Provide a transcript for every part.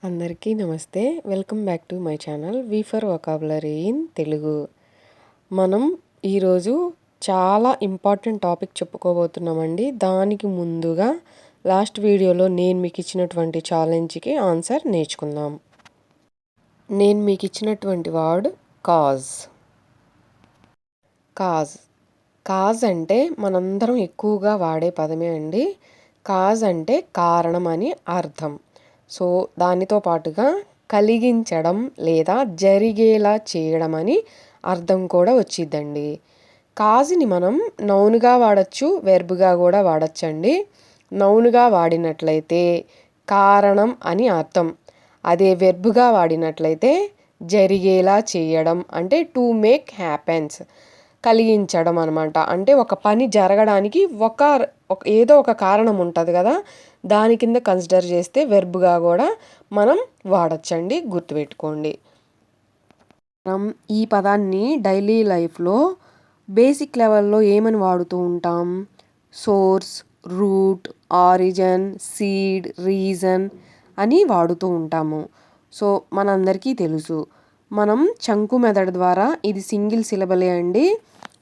అందరికీ నమస్తే. Welcome back to my channel V for vocabulary in Telugu. మనం ఈరోజు చాలా ఇంపార్టెంట్ టాపిక్ చెప్పుకోబోతున్నామండి. దానికి ముందుగా లాస్ట్ వీడియోలో నేను మీకు ఇచ్చినటువంటి ఛాలెంజ్కి ఆన్సర్ నేర్చుకుందాం. నేను మీకు ఇచ్చినటువంటి వర్డ్ కాజ్. కాజ్ కాజ్ అంటే మనందరం ఎక్కువగా వాడే పదమే అండి. కాజ్ అంటే కారణం అని అర్థం. సో దానితో పాటుగా కలిగించడం లేదా జరిగేలా చేయడం అని అర్థం కూడా వచ్చిద్దండి. కాజ్ని మనం నౌన్గా వాడచ్చు, వెర్బ్గా కూడా వాడచ్చండి. నౌన్గా వాడినట్లయితే కారణం అని అర్థం. అదే వెర్బ్గా వాడినట్లయితే జరిగేలా చేయడం అంటే టు మేక్ హ్యాపెన్స్, కలిగించడం అనమాట. అంటే ఒక పని జరగడానికి ఏదో ఒక కారణం ఉంటుంది కదా, దాని కింద కన్సిడర్ చేస్తే వెర్బ్గా కూడా మనం వాడచ్చండి. గుర్తుపెట్టుకోండి. మనం ఈ పదాన్ని డైలీ లైఫ్లో బేసిక్ లెవెల్లో ఏమని వాడుతూ ఉంటాం? Source, root, origin, seed, reason అని వాడుతూ ఉంటాము. సో మనందరికీ తెలుసు. మనం చంకు మెథడ్ ద్వారా, ఇది సింగిల్ సిలబలే అండి.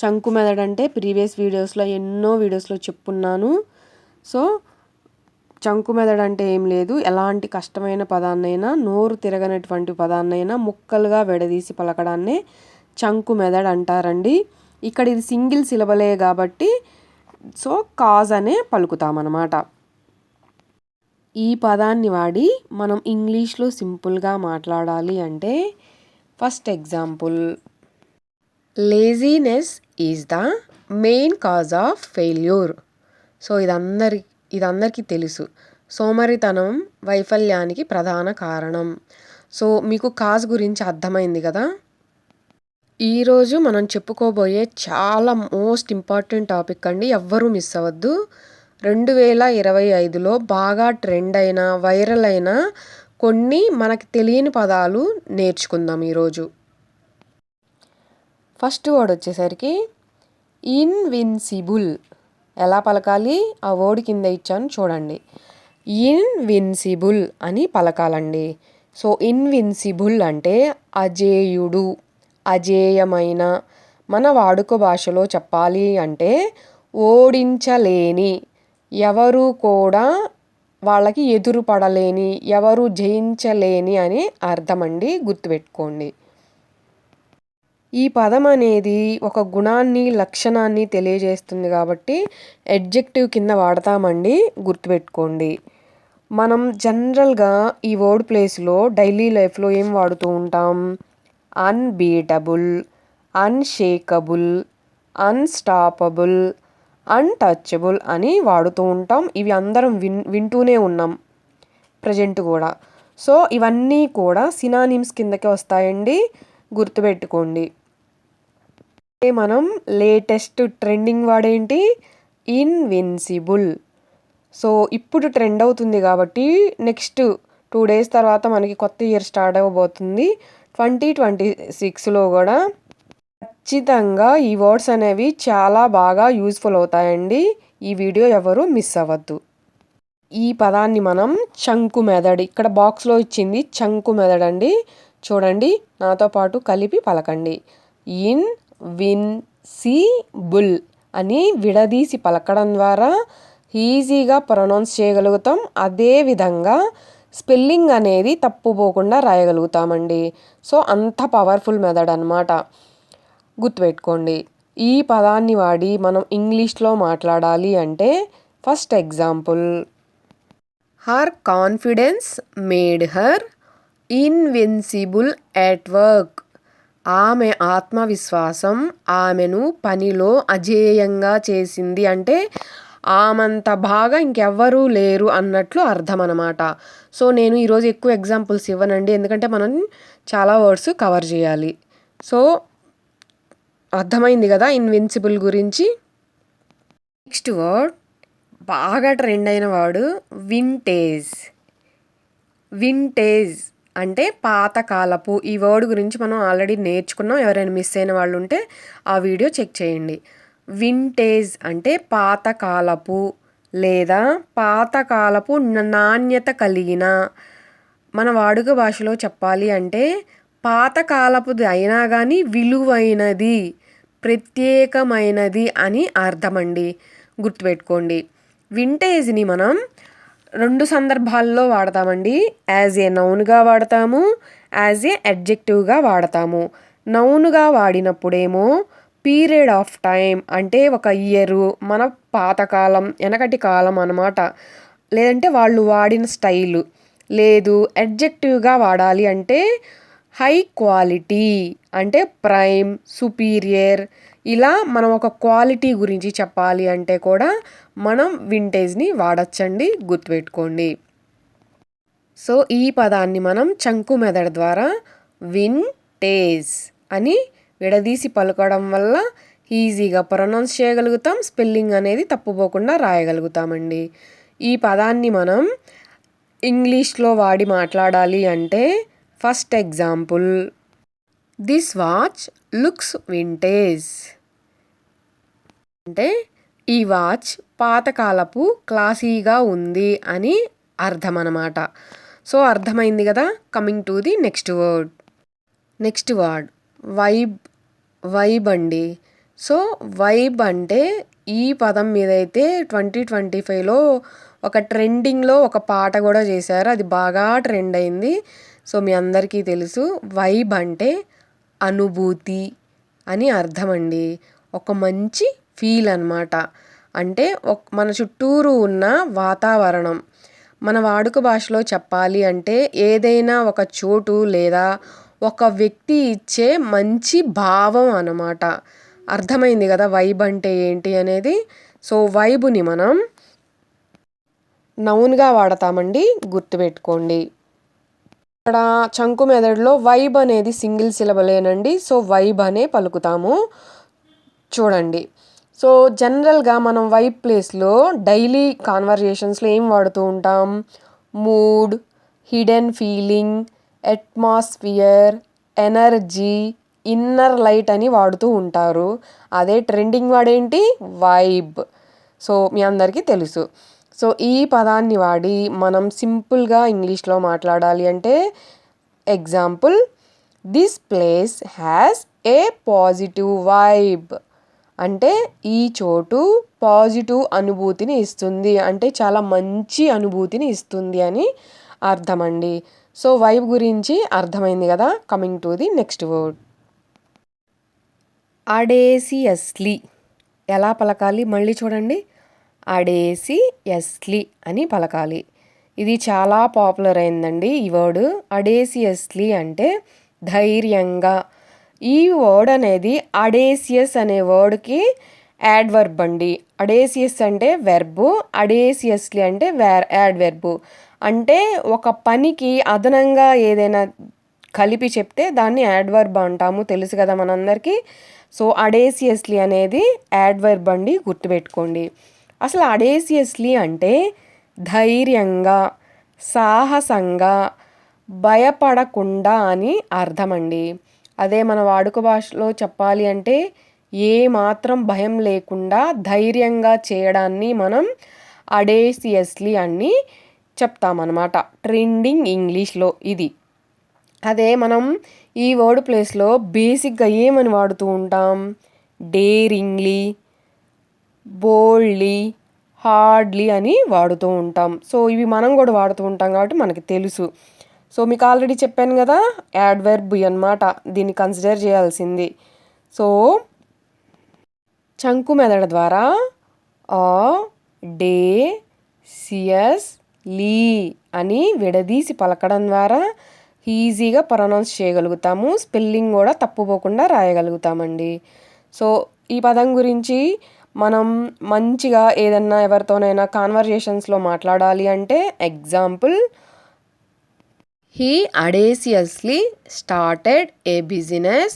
చంకు మెథడ్ అంటే ప్రీవియస్ వీడియోస్లో ఎన్నో వీడియోస్లో చెప్పున్నాను. సో చంకు మెథడ్ అంటే ఏం లేదు, ఎలాంటి కష్టమైన పదాన్నైనా, నోరు తిరగనటువంటి పదాన్నైనా ముక్కలుగా విడదీసి పలకడాన్నే చంకు మెథడ్ అంటారండి. ఇక్కడ ఇది సింగిల్ సిలబలే కాబట్టి సో కాజ్ అనే పలుకుతామన్నమాట. ఈ పదాన్ని వాడి మనం ఇంగ్లీష్లో సింపుల్గా మాట్లాడాలి అంటే, first example, laziness is the main cause of failure. So ఇదందరికీ తెలుసు. సోమరితనం వైఫల్యానికి ప్రధాన కారణం. సో మీకు కాజ్ గురించి అర్థమైంది కదా. ఈరోజు మనం చెప్పుకోబోయే చాలా మోస్ట్ ఇంపార్టెంట్ టాపిక్ అండి, ఎవ్వరూ మిస్ అవ్వద్దు. 2025లో బాగా ట్రెండ్ అయిన, వైరల్ అయిన కొన్ని మనకి తెలియని పదాలు నేర్చుకుందాం ఈరోజు. ఫస్ట్ వర్డ్ వచ్చేసరికి ఇన్విన్సిబుల్. ఎలా పలకాలి? ఆ వర్డ్ కింద ఇచ్చాను చూడండి. ఇన్విన్సిబుల్ అని పలకాలండి. సో ఇన్విన్సిబుల్ అంటే అజేయుడు, అజేయమైన. మన వాడుక భాషలో చెప్పాలి అంటే ఓడించలేని, ఎవరు కూడా వాళ్ళకి ఎదురు పడలేని, ఎవరు జయించలేని అని అర్థమండి. గుర్తుపెట్టుకోండి. ఈ పదం అనేది ఒక గుణాన్ని, లక్షణాన్ని తెలియజేస్తుంది కాబట్టి అడ్జెక్టివ్ కింద వాడతామండి. గుర్తుపెట్టుకోండి. మనం జనరల్గా ఈ వర్డ్ ప్లేస్లో డైలీ లైఫ్లో ఏం వాడుతూ ఉంటాం? అన్బీటబుల్, అన్షేకబుల్, అన్స్టాపబుల్, అన్టచబుల్ అని వాడుతూ ఉంటాం. ఇవి అందరం వింటూనే ఉన్నాం ప్రజెంట్ కూడా. సో ఇవన్నీ కూడా సినానిమ్స్ కిందకే వస్తాయండి. గుర్తుపెట్టుకోండి. మనం లేటెస్ట్ ట్రెండింగ్ వర్డ్ ఏంటి? ఇన్విన్సిబుల్. సో ఇప్పుడు ట్రెండ్ అవుతుంది కాబట్టి నెక్స్ట్ 2 days తర్వాత మనకి కొత్త ఇయర్ స్టార్ట్ అవ్వబోతుంది. 2026లో కూడా ఖచ్చితంగా ఈ వర్డ్స్ అనేవి చాలా బాగా యూస్ఫుల్ అవుతాయండి. ఈ వీడియో ఎవరు మిస్ అవ్వద్దు. ఈ పదాన్ని మనం చంకు మెథడ్, ఇక్కడ బాక్స్లో ఇచ్చింది చంకు మెథడ్ అండి. చూడండి, నాతో పాటు కలిపి పలకండి. ఇన్విన్సిబుల్ అని విడదీసి పలకడం ద్వారా ఈజీగా ప్రొనౌన్స్ చేయగలుగుతాం. అదేవిధంగా స్పెల్లింగ్ అనేది తప్పుపోకుండా రాయగలుగుతామండి. సో అంత పవర్ఫుల్ మెథడ్ అన్నమాట. గుర్తుపెట్టుకోండి. ఈ పదాన్ని వాడి మనం ఇంగ్లీష్లో మాట్లాడాలి అంటే, first example, her confidence made her invincible at work. ఆమె ఆత్మవిశ్వాసం ఆమెను పనిలో అజేయంగా చేసింది. అంటే ఆమంత బాగా ఇంకెవ్వరూ లేరు అన్నట్లు అర్థం అన్నమాట. సో నేను ఈరోజు ఎక్కువ ఎగ్జాంపుల్స్ ఇవ్వనండి, ఎందుకంటే మనం చాలా వర్డ్స్ కవర్ చేయాలి. సో అర్థమైంది కదా ఇన్విన్సిబుల్ గురించి. నెక్స్ట్ వర్డ్, బాగా ట్రెండ్ అయిన వర్డ్ వింటేజ్. వింటేజ్ అంటే పాతకాలపు. ఈ వర్డ్ గురించి మనం ఆల్రెడీ నేర్చుకున్నాం. ఎవరైనా మిస్ అయిన వాళ్ళు ఉంటే ఆ వీడియో చెక్ చేయండి. వింటేజ్ అంటే పాతకాలపు లేదా పాతకాలపు నాణ్యత కలిగిన, మన వాడుక భాషలో చెప్పాలి అంటే పాతకాలపుది అయినా కానీ విలువైనది, ప్రత్యేకమైనది అని అర్థమండి. గుర్తుపెట్టుకోండి. వింటేజ్‌ని మనం 2 సందర్భాల్లో వాడతామండి. యాజ్ ఏ నౌన్‌గా వాడతాము. యాజ్ ఏ అడ్జెక్టివ్‌గా వాడతాము. నౌన్‌గా వాడినప్పుడేమో పీరియడ్ ఆఫ్ టైమ్ అంటే ఒక ఇయరు, మన పాతకాలం, వెనకటి కాలం అనమాట. లేదంటే వాళ్ళు వాడిన స్టైలు. లేదు అడ్జెక్టివ్‌గా వాడాలి అంటే హై క్వాలిటీ అంటే ప్రైమ్, సుపీరియర్ ఇలా మనం ఒక క్వాలిటీ గురించి చెప్పాలి అంటే కూడా మనం వింటేజ్‌ని వాడొచ్చండి. గుర్తుపెట్టుకోండి. సో ఈ పదాన్ని మనం చంకు మెదడు ద్వారా వింటేజ్ అని విడదీసి పలకడం వల్ల ఈజీగా ప్రొనౌన్స్ చేయగలుగుతాం. స్పెల్లింగ్ అనేది తప్పుపోకుండా రాయగలుగుతామండి. ఈ పదాన్ని మనం ఇంగ్లీష్లో వాడి మాట్లాడాలి అంటే first example, this watch looks vintage అంటే ఈ వాచ్ పాతకాలపు క్లాసీగా ఉంది అని అర్థం అన్నమాట. సో అర్థమైంది కదా. Coming to the next word vibe అండి. సో వైబ్ అంటే ఈ పదం మీద అయితే 2025లో ఒక ట్రెండింగ్లో ఒక పాట కూడా చేశారు. అది బాగా ట్రెండ్ అయింది. సో మీ అందరికీ తెలుసు. వైబ్ అంటే అనుభూతి అని అర్థం అండి. ఒక మంచి ఫీల్ అన్నమాట. అంటే మన చుట్టూరు ఉన్న వాతావరణం. మన వాడుక భాషలో చెప్పాలి అంటే ఏదైనా ఒక చోటు లేదా ఒక వ్యక్తి ఇచ్చే మంచి భావం అన్నమాట. అర్థమైంది కదా వైబ్ అంటే ఏంటి అనేది. సో వైబుని మనం నౌన్గా వాడతామండి. గుర్తుపెట్టుకోండి. ఇక్కడ చంకు మెదడులో వైబ్ అనేది సింగిల్ సిలబలేనండి. సో వైబ్ అనే పలుకుతాము. చూడండి. సో జనరల్గా మనం వైబ్ ప్లేస్లో డైలీ కాన్వర్జేషన్స్లో ఏం వాడుతూ ఉంటాం? Mood, hidden feeling, atmosphere, energy, inner light అని వాడుతూ ఉంటారు. అదే ట్రెండింగ్ వాడేంటి? వైబ్. సో మీ అందరికీ తెలుసు. సో ఈ పదాన్ని వాడి మనం సింపుల్గా ఇంగ్లీష్లో మాట్లాడాలి అంటే example, this place has a positive vibe అంటే ఈ చోటు పాజిటివ్ అనుభూతిని ఇస్తుంది, అంటే చాలా మంచి అనుభూతిని ఇస్తుంది అని అర్థం అండి. సో వైబ్ గురించి అర్థమైంది కదా. Coming to the next word, audaciously. ఎలా పలకాలి మళ్ళీ చూడండి. అడేసియస్లీ అని పలకాలి. ఇది చాలా పాపులర్ అయిందండి ఈ వర్డ్. అడేసియస్లీ అంటే ధైర్యంగా. ఈ వర్డ్ అనేది అడేసియస్ అనే వర్డ్కి యాడ్వర్బ్ అండి. అడేసియస్ అంటే వెర్బు, అడేసియస్లీ అంటే యాడ్వర్బు. అంటే ఒక పనికి అదనంగా ఏదైనా కలిపి చెప్తే దాన్ని యాడ్వర్బ్ అంటాము, తెలుసు కదా మనందరికీ. సో అడేసియస్లీ అనేది యాడ్వర్బ్ అండి. గుర్తుపెట్టుకోండి. అసలు అడేసియస్లీ అంటే ధైర్యంగా, సాహసంగా, భయపడకుండా అని అర్థమండి. అదే మన వాడుక భాషలో చెప్పాలి అంటే ఏ మాత్రం భయం లేకుండా ధైర్యంగా చేయడాన్ని మనం అడేసియస్లీ అని చెప్తామన్నమాట. ట్రెండింగ్ ఇంగ్లీష్లో ఇది. అదే మనం ఈ వర్డ్ ప్లేస్లో బేసిక్గా ఏమని వాడుతూ ఉంటాం? డేరింగ్లీ, బోల్డ్లీ, హార్డ్లీ అని వాడుతూ ఉంటాం. సో ఇవి మనం కూడా వాడుతూ ఉంటాం కాబట్టి మనకి తెలుసు. సో మీకు ఆల్రెడీ చెప్పాను కదా, యాడ్వర్బ్ అన్నమాట దీన్ని కన్సిడర్ చేయాల్సింది. సో చంకు మెదడు ద్వారా ఆ డే సియస్ లీ అని విడదీసి పలకడం ద్వారా ఈజీగా ప్రొనౌన్స్ చేయగలుగుతాము. స్పెల్లింగ్ కూడా తప్పుపోకుండా రాయగలుగుతామండి. సో ఈ పదం గురించి మనం మంచిగా ఏదన్నా ఎవరితోనైనా కాన్వర్జేషన్స్లో మాట్లాడాలి అంటే example, he audaciously started a business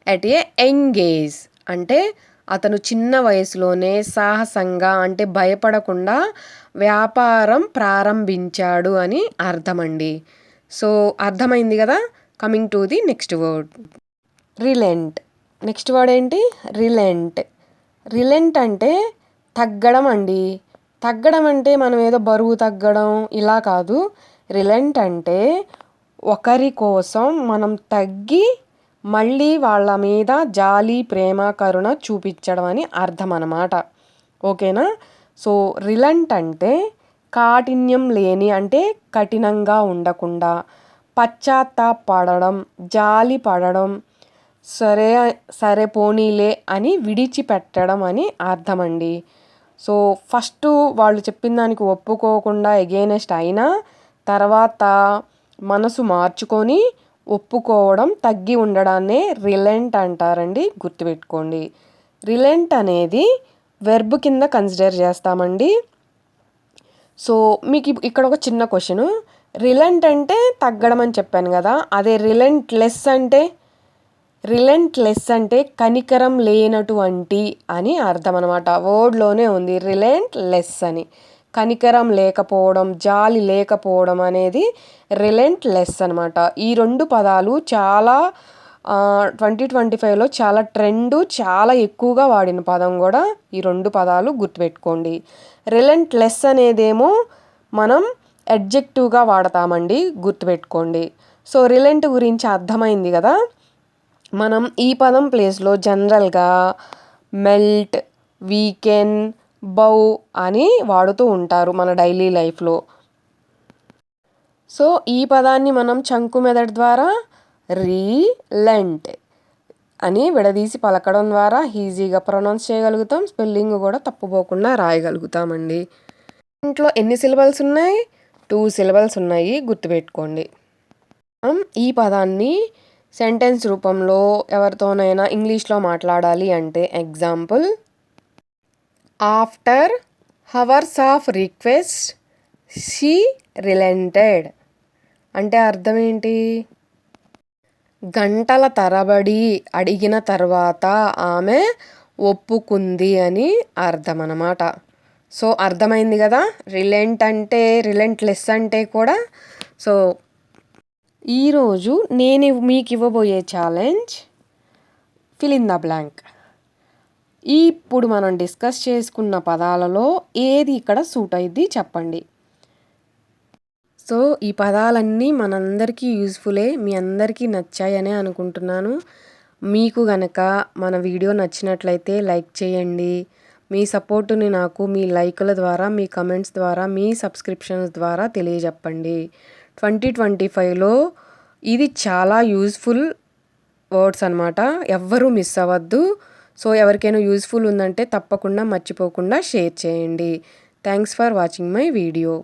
at a young age అంటే అతను చిన్న వయసులోనే సాహసంగా అంటే భయపడకుండా వ్యాపారం ప్రారంభించాడు అని అర్థమండి. సో అర్థమైంది కదా. Coming to the next word, relent. Next word ఏంటి? రిలెంట్. రిలెంట్ అంటే తగ్గడం అండి. తగ్గడం అంటే మనం ఏదో బరువు తగ్గడం ఇలా కాదు. రిలెంట్ అంటే ఒకరి కోసం మనం తగ్గి మళ్ళీ వాళ్ళ మీద జాలి ప్రేమ కరుణ చూపించడం అని అర్థం అన్నమాట. ఓకేనా. సో రిలెంట్ అంటే కాఠిన్యం లేని, అంటే కఠినంగా ఉండకుండా, పశ్చాత్తాపడడం, జాలి పడడం, సరే సరే పోనీలే అని విడిచిపెట్టడం అని అర్థం అండి. సో ఫస్ట్ వాళ్ళు చెప్పిన దానికి ఒప్పుకోకుండా ఎగెయినెస్ట్ అయినా తర్వాత మనసు మార్చుకొని ఒప్పుకోవడం, తగ్గి ఉండడాన్నే రిలెంట్ అంటారండి. గుర్తుపెట్టుకోండి. రిలెంట్ అనేది వెర్బ్ కింద కన్సిడర్ చేస్తామండి. సో మీకు ఇక్కడ ఒక చిన్న క్వశ్చను. రిలెంట్ అంటే తగ్గడం అని చెప్పాను కదా, అదే రిలెంట్లెస్ అంటే కనికరం లేనటువంటి అని అర్థం అనమాట. వర్డ్లోనే ఉంది రిలెంట్లెస్ అని. కనికరం లేకపోవడం, జాలి లేకపోవడం అనేది రిలెంట్లెస్ అనమాట. ఈ రెండు పదాలు చాలా 2025లో చాలా ట్రెండు, చాలా ఎక్కువగా వాడిన పదం కూడా ఈ రెండు పదాలు. గుర్తుపెట్టుకోండి. రిలెంట్లెస్ అనేదేమో మనం అడ్జెక్టివ్గా వాడతామండి. గుర్తుపెట్టుకోండి. సో రిలెంట్ గురించి అర్థమైంది కదా. మనం ఈ పదం ప్లేస్లో జనరల్గా మెల్ట్, వీకెన్, బౌ అని వాడుతూ ఉంటారు మన డైలీ లైఫ్లో. సో ఈ పదాన్ని మనం చంకు మెథడ్ ద్వారా రీలెంట్ అని విడదీసి పలకడం ద్వారా ఈజీగా ప్రొనౌన్స్ చేయగలుగుతాం. స్పెల్లింగ్ కూడా తప్పుపోకుండా రాయగలుగుతామండి. ఇంట్లో ఎన్ని సిలబల్స్ ఉన్నాయి? 2 సిలబల్స్ ఉన్నాయి. గుర్తుపెట్టుకోండి. ఈ పదాన్ని సెంటెన్స్ రూపంలో ఎవరితోనైనా ఇంగ్లీష్లో మాట్లాడాలి అంటే example, after hours of request she relented అంటే అర్థం ఏంటి? గంటల తరబడి అడిగిన తర్వాత ఆమె ఒప్పుకుంది అని అర్థం అన్నమాట. సో అర్థమైంది కదా. రిలెంట్ అంటే రిలెంట్లెస్ అంటే కూడా. సో ఈరోజు నేను మీకు ఇవ్వబోయే challenge fill in the blank. ఇప్పుడు మనం డిస్కస్ చేసుకున్న పదాలలో ఏది ఇక్కడ సూట్ అయ్యిద్ది చెప్పండి. సో ఈ పదాలన్నీ మనందరికీ యూజ్ఫుల్లే, మీ అందరికీ నచ్చాయనే అనుకుంటున్నాను. మీకు గనక మన వీడియో నచ్చినట్లయితే లైక్ చేయండి. మీ సపోర్టుని నాకు మీ లైకుల ద్వారా, మీ కమెంట్స్ ద్వారా, మీ సబ్స్క్రిప్షన్స్ ద్వారా తెలియజెప్పండి. 2025లో ఇది చాలా యూజ్ఫుల్ వర్డ్స్ అనమాట. ఎవ్వరూ మిస్ అవ్వద్దు. సో ఎవరికైనా యూజ్ఫుల్ ఉందంటే తప్పకుండా మర్చిపోకుండా షేర్ చేయండి. Thanks for watching my video.